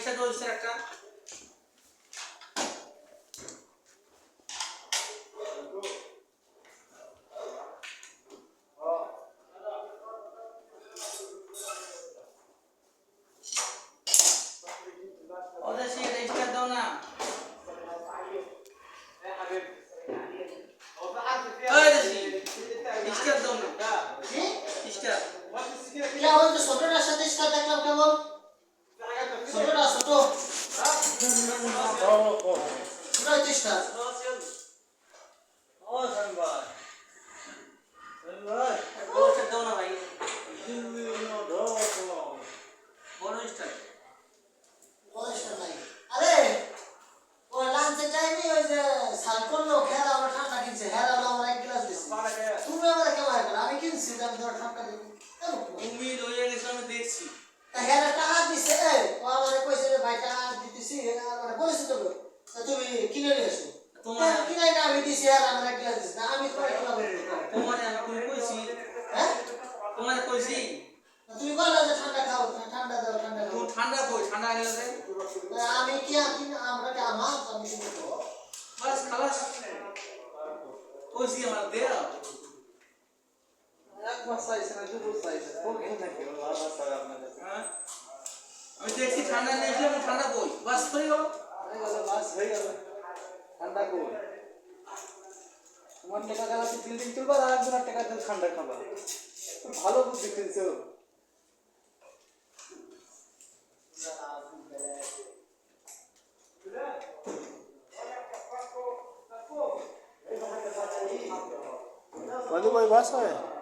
start হচ্ছে একটা ওদের সেই স্টার্ট দাও না ওই দেশি স্টার্ট দাও না কি স্টার্ট क्या बोलते छोटोटा साথে স্টার দেখলাম কেমন ছোটটা ছোট পুরো স্টার ও সানবাই সানবাই বড় স্টার্ট দাও না ভাই দিল্লি নো ঢোক বড় স্টার্ট বড় স্টার নাই আরে ও লাঞ্চের টাইমে ওই যে সালকন লো খেলা আমরা ঠান্ডা কিনছে হেরা আমরা এক গ্লাস দিছি তুমি আমারে কেমন করে আমি কিনছি আমি তোমার ঠান্ডা দিই তুমি লইয়া গেছো আমি দেখছি তা হেরা টাকা দিছে ও আমারে কইছে যে ভাই টাকা দিতেছি আমারে বলেছে তো তুমি কিনে নিয়ে এসো তোমার কিনে না আমি দিছি হেরা আমারে এক গ্লাস দিছি না আমি তোমার খেলা বলবো তোমার আমি কইছি হ্যাঁ তোমার কইছি তুমি কইলা যে ঠান্ডা খাও ঠান্ডা দাও ঠান্ডা দাও তুমি ঠান্ডা কই ঠান্ডা আনিও রে আমি কি আমরা কি আমার আমি কি করব বাস খালাস কইছি আমার দেও এক মাস আইছে না দুপুর আইছে ওকে নাকি বাবা সাহেব আপনাদের হ্যাঁ আমি দেখছি ঠান্ডা নিয়ে আসলে ঠান্ডা কই বাস হয়ে গেল হয়ে গেল বাস হয়ে গেল ঠান্ডা কই তোমার টাকা গেলাতে বিল্ডিং তুলবা আর একজনের টাকা দিয়ে ঠান্ডা খাবা ভালো বুদ্ধি কিনছো मधु भाई बस है